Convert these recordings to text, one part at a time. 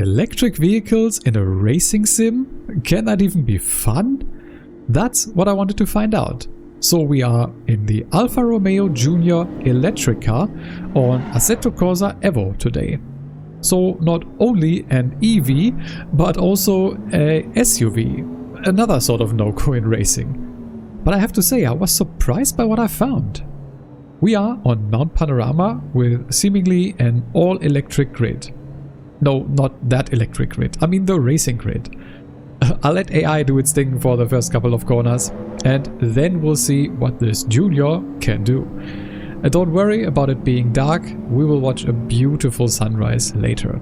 Electric vehicles in a racing sim? Can that even be fun? That's what I wanted to find out. So we are in the Alfa Romeo Junior Elettrica on Assetto Corsa Evo today. So not only an EV, but also a SUV, another sort of no-go in racing. But I have to say, I was surprised by what I found. We are on Mount Panorama with seemingly an all-electric grid. No, not that electric grid, I mean the racing grid. I'll let AI do its thing for the first couple of corners, and then we'll see what this Junior can do. And don't worry about it being dark, we will watch a beautiful sunrise later.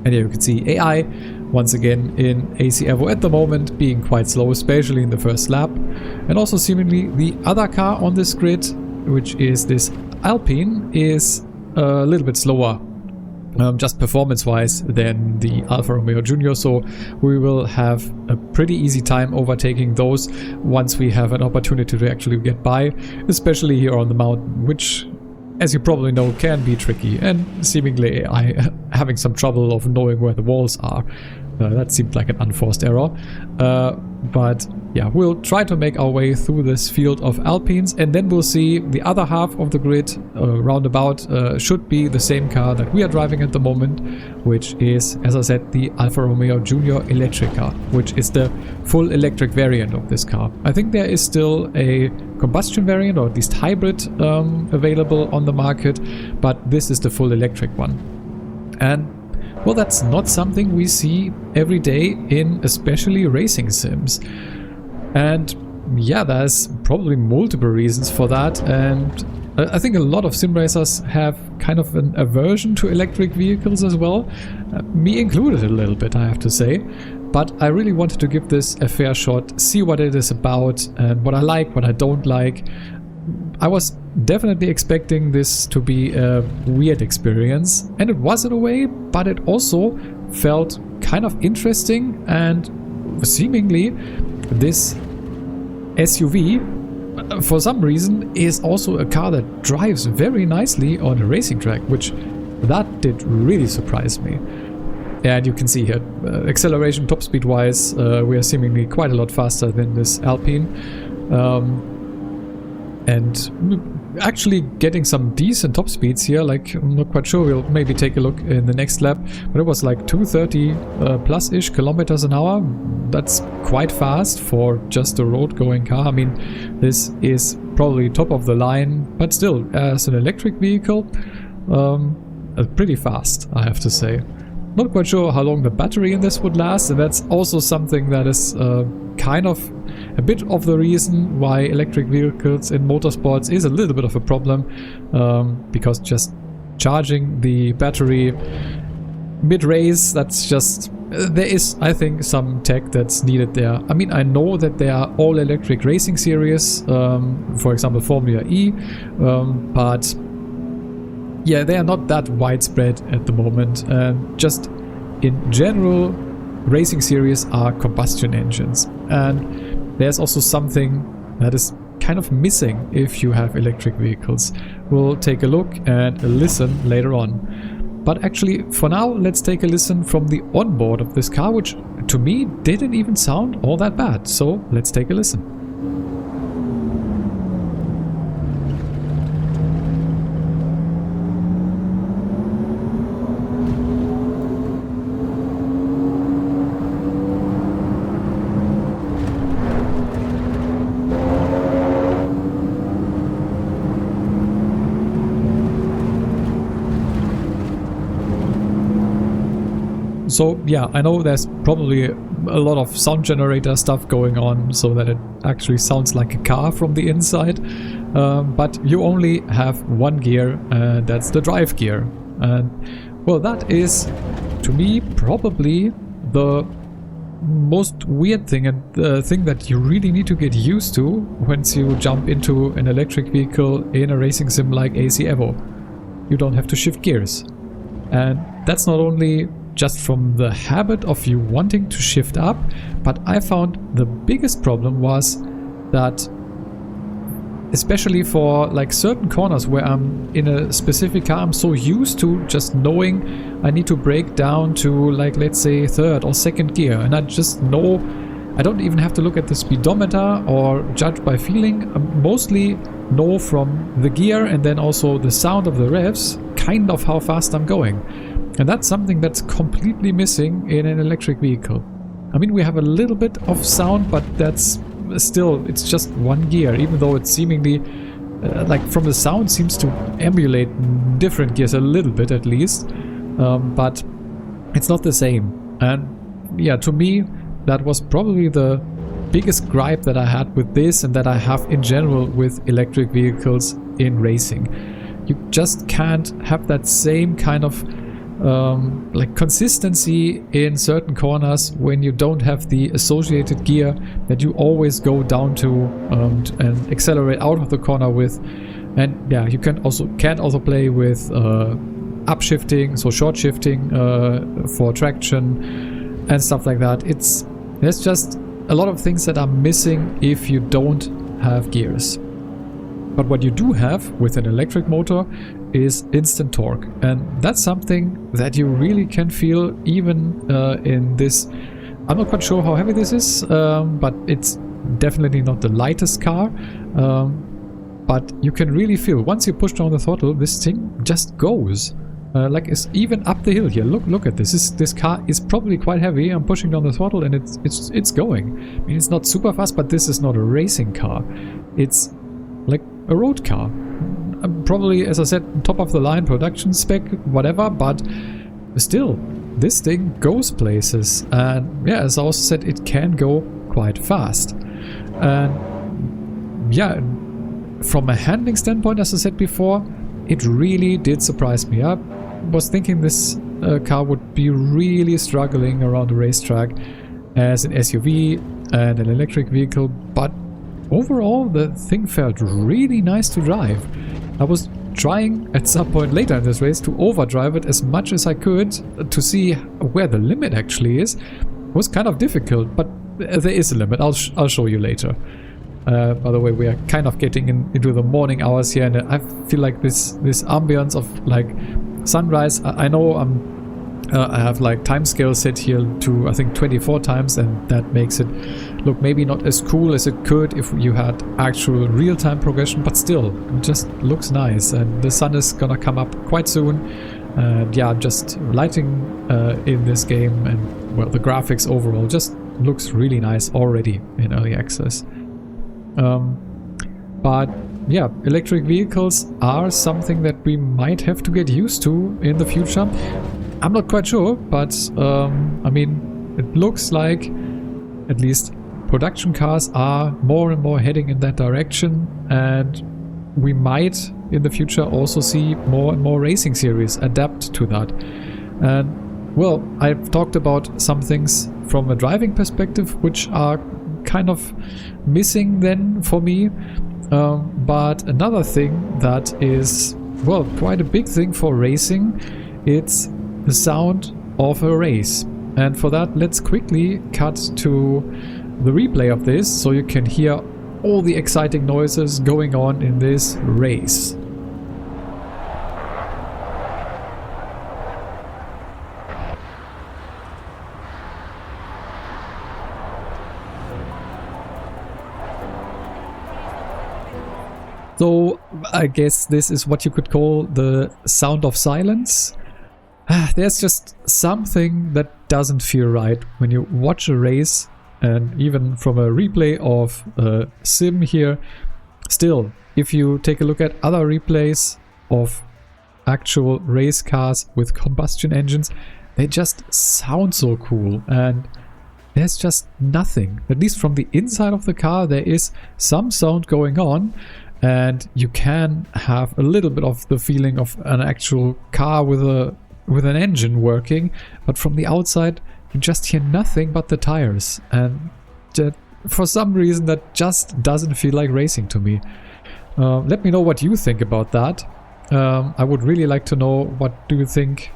And here you can see AI once again in AC Evo at the moment being quite slow, especially in the first lap. And also seemingly the other car on this grid, which is this Alpine, is a little bit slower. Just performance-wise than the Alfa Romeo Junior, so we will have a pretty easy time overtaking those once we have an opportunity to actually get by, especially here on the mountain, which, as you probably know, can be tricky, and seemingly I having some trouble of knowing where the walls are. That seemed like an unforced error, but yeah, we'll try to make our way through this field of Alpines, and then we'll see the other half of the grid roundabout should be the same car that we are driving at the moment, which is, as I said, the Alfa Romeo Junior Elettrica, which is the full electric variant of this car. I think there is still a combustion variant, or at least hybrid, available on the market, but this is the full electric one. And well, that's not something we see every day in especially racing sims. And yeah, there's probably multiple reasons for that, and I think a lot of sim racers have kind of an aversion to electric vehicles as well, me included a little bit, I have to say. But I really wanted to give this a fair shot, see what it is about, and what I like, what I don't like. I was definitely expecting this to be a weird experience, and it was in a way, but it also felt kind of interesting, and seemingly this SUV, for some reason, is also a car that drives very nicely on a racing track, which that did really surprise me. And you can see here, acceleration top speed wise, we are seemingly quite a lot faster than this Alpine. And actually getting some decent top speeds here, like I'm not quite sure, we'll maybe take a look in the next lap, but it was like 230 plus-ish kilometers an hour. That's quite fast for just a road going car. I mean, this is probably top of the line, but still, as an electric vehicle, pretty fast, I have to say. Not quite sure how long the battery in this would last, and that's also something that is kind of a bit of the reason why electric vehicles in motorsports is a little bit of a problem, because just charging the battery mid-race, that's just... there is, I think, some tech that's needed there. I mean, I know that there are all-electric racing series, for example Formula E, but yeah, they are not that widespread at the moment, and just in general, racing series are combustion engines, and there's also something that is kind of missing if you have electric vehicles. We'll take a look and listen later on. But actually, for now, let's take a listen from the onboard of this car, which to me didn't even sound all that bad. So let's take a listen. So yeah, I know there's probably a lot of sound generator stuff going on so that it actually sounds like a car from the inside, but you only have one gear, and that's the drive gear. And well, that is, to me, probably the most weird thing, and the thing that you really need to get used to once you jump into an electric vehicle in a racing sim like AC Evo. You don't have to shift gears. And that's not only just from the habit of you wanting to shift up, but I found the biggest problem was that especially for like certain corners where I'm in a specific car, I'm so used to just knowing I need to brake down to, like, let's say third or second gear, and I just know I don't even have to look at the speedometer or judge by feeling. I mostly know from the gear and then also the sound of the revs kind of how fast I'm going. And that's something that's completely missing in an electric vehicle. I mean, we have a little bit of sound, but that's still, it's just one gear, even though it seemingly, like from the sound, seems to emulate different gears a little bit at least. But it's not the same. And yeah, to me, that was probably the biggest gripe that I had with this and that I have in general with electric vehicles in racing. You just can't have that same kind of like consistency in certain corners when you don't have the associated gear that you always go down to and accelerate out of the corner with. And yeah, you can't also play with upshifting, so short shifting for traction and stuff like that. There's just a lot of things that are missing if you don't have gears. But what you do have with an electric motor is instant torque, and that's something that you really can feel even in this. I'm not quite sure how heavy this is, but it's definitely not the lightest car. But you can really feel once you push down the throttle, this thing just goes. Like it's even up the hill here. Look at this. This car is probably quite heavy. I'm pushing down the throttle and it's going. I mean, it's not super fast, but this is not a racing car. It's like a road car. Probably, as I said, top of the line production spec, whatever. But still, this thing goes places. And yeah, as I also said, it can go quite fast. And yeah, from a handling standpoint, as I said before, it really did surprise me. I was thinking this car would be really struggling around the racetrack as an SUV and an electric vehicle, but overall the thing felt really nice to drive. I was trying at some point later in this race to overdrive it as much as I could to see where the limit actually is. It was kind of difficult, but there is a limit. I'll show you later. By the way, we are kind of getting into the morning hours here, and I feel like this ambience of like sunrise. I know I have like time scale set here to I think 24 times, and that makes it look maybe not as cool as it could if you had actual real-time progression, but still, it just looks nice. And the sun is gonna come up quite soon. And yeah, just lighting in this game and well, the graphics overall just looks really nice already in early access. But yeah, electric vehicles are something that we might have to get used to in the future. I'm not quite sure, but I mean, it looks like at least production cars are more and more heading in that direction, and we might in the future also see more and more racing series adapt to that. And well, I've talked about some things from a driving perspective which are kind of missing then for me, but another thing that is, well, quite a big thing for racing, it's the sound of a race. And for that, let's quickly cut to the replay of this so you can hear all the exciting noises going on in this race. So I guess this is what you could call the sound of silence. There's just something that doesn't feel right when you watch a race, and even from a replay of a sim here. Still, if you take a look at other replays of actual race cars with combustion engines, they just sound so cool, and there's just nothing. At least from the inside of the car, there is some sound going on, and you can have a little bit of the feeling of an actual car with an engine working, but from the outside you just hear nothing but the tires, and for some reason that just doesn't feel like racing to me. Let me know what you think about that. I would really like to know, what do you think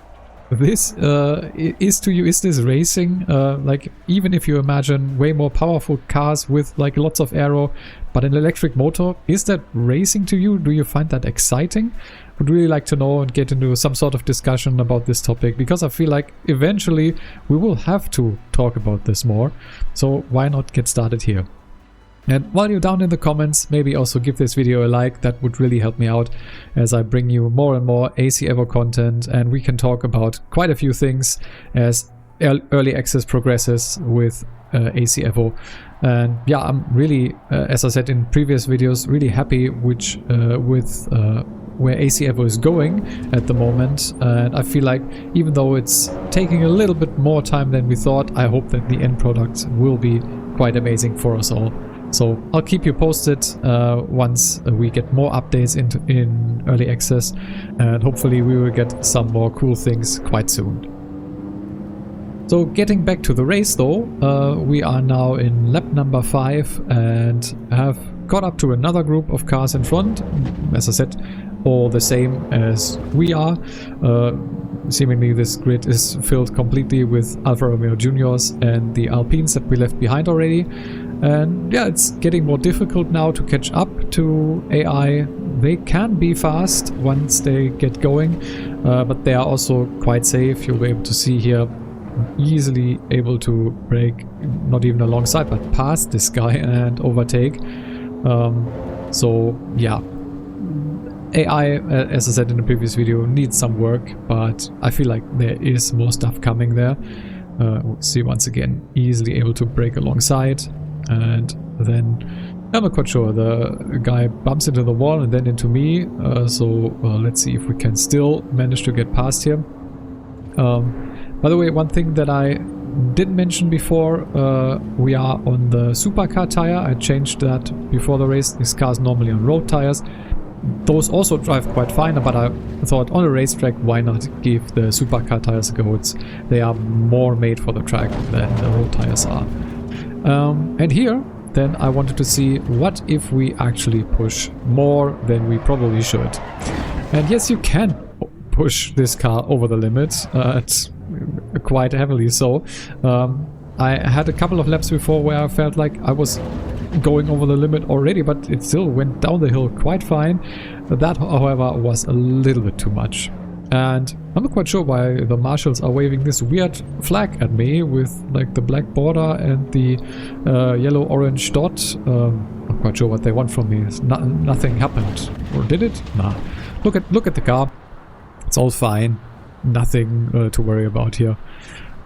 this is to you. Is this racing? Like, even if you imagine way more powerful cars with like lots of aero, but an electric motor, is that racing to you? Do you find that exciting? Would really like to know and get into some sort of discussion about this topic, because I feel like eventually we will have to talk about this more. So why not get started here? And while you're down in the comments, maybe also give this video a like. That would really help me out as I bring you more and more AC Evo content, and we can talk about quite a few things as early access progresses with AC Evo. And yeah, I'm really, as I said in previous videos, really happy with where AC Evo is going at the moment. And I feel like even though it's taking a little bit more time than we thought, I hope that the end product will be quite amazing for us all. So I'll keep you posted once we get more updates in early access, and hopefully we will get some more cool things quite soon. So getting back to the race though, we are now in lap number 5 and have got up to another group of cars in front, as I said, all the same as we are. Seemingly this grid is filled completely with Alfa Romeo Juniors and the Alpines that we left behind already. And yeah, it's getting more difficult now to catch up to AI. They can be fast once they get going, but they are also quite safe. You'll be able to see here, easily able to brake, not even alongside, but past this guy and overtake. So yeah, AI, as I said in the previous video, needs some work, but I feel like there is more stuff coming there. We'll see once again, easily able to brake alongside. And then I'm not quite sure, the guy bumps into the wall and then into me, so let's see if we can still manage to get past him. By the way, one thing that I didn't mention before, we are on the supercar tire. I changed that before the race. This car is normally on road tires. Those also drive quite fine, but I thought on a racetrack, why not give the supercar tires a go? They are more made for the track than the road tires are. And here, then I wanted to see what if we actually push more than we probably should. And yes, you can push this car over the limit, it's quite heavily so. I had a couple of laps before where I felt like I was going over the limit already, but it still went down the hill quite fine. That, however, was a little bit too much. And I'm not quite sure why the marshals are waving this weird flag at me with like the black border and the yellow-orange dot. Not quite sure what they want from me. Nothing happened. Or did it? Nah. Look at the car. It's all fine. Nothing to worry about here.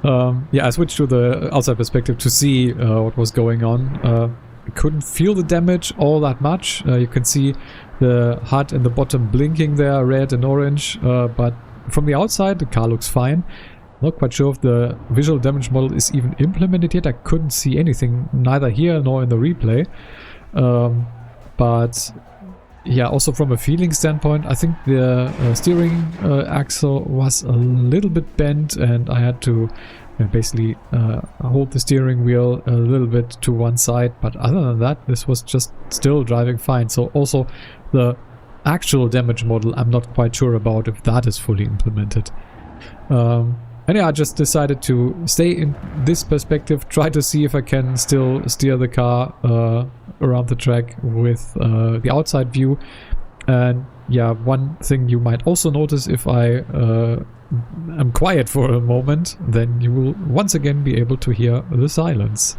Yeah, I switched to the outside perspective to see what was going on. I couldn't feel the damage all that much. You can see the HUD in the bottom blinking there, red and orange, but from the outside the car looks fine. Not quite sure if the visual damage model is even implemented yet. I couldn't see anything, neither here nor in the replay. But yeah, also from a feeling standpoint, I think the steering axle was a little bit bent, and I had to basically hold the steering wheel a little bit to one side. But other than that, this was just still driving fine. So also the actual damage model, I'm not quite sure about if that is fully implemented. And yeah, I just decided to stay in this perspective, try to see if I can still steer the car around the track with the outside view. And yeah, one thing you might also notice, if I am quiet for a moment, then you will once again be able to hear the silence.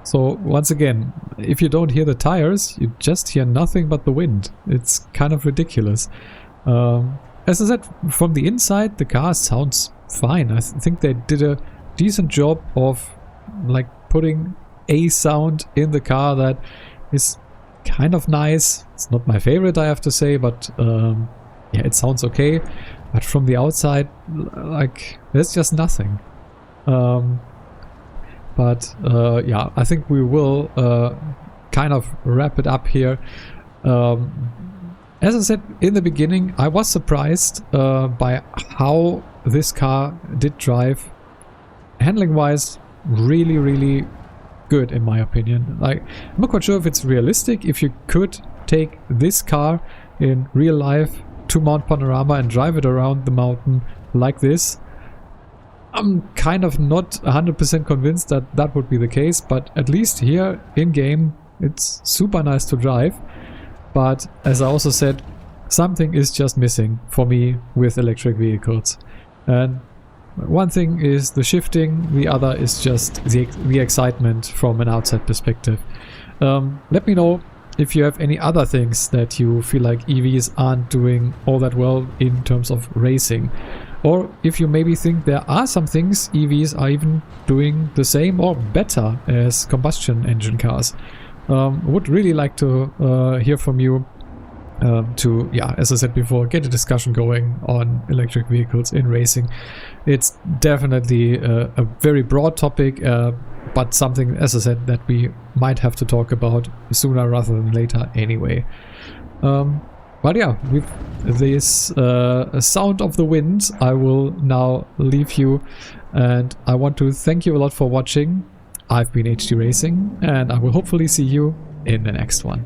So once again, if you don't hear the tires, you just hear nothing but the wind. It's kind of ridiculous. As I said, from the inside, the car sounds fine. I think they did a decent job of like putting a sound in the car that is kind of nice. It's not my favorite, I have to say, but yeah, it sounds okay. But from the outside, like, there's just nothing. But yeah, I think we will kind of wrap it up here. As I said in the beginning, I was surprised by how this car did drive. Handling wise, really, really good in my opinion. Like, I'm not quite sure if it's realistic if you could take this car in real life to Mount Panorama and drive it around the mountain like this. I'm kind of not 100% convinced that that would be the case, but at least here in game it's super nice to drive. But as I also said, something is just missing for me with electric vehicles. And one thing is the shifting, the other is just the excitement from an outside perspective. Let me know if you have any other things that you feel like EVs aren't doing all that well in terms of racing. Or if you maybe think there are some things EVs are even doing the same or better as combustion engine cars. Would really like to hear from you to, yeah, as I said before, get a discussion going on electric vehicles in racing. It's definitely a very broad topic, but something, as I said, that we might have to talk about sooner rather than later anyway. But yeah, with this sound of the wind, I will now leave you, and I want to thank you a lot for watching. I've been HD Racing, and I will hopefully see you in the next one.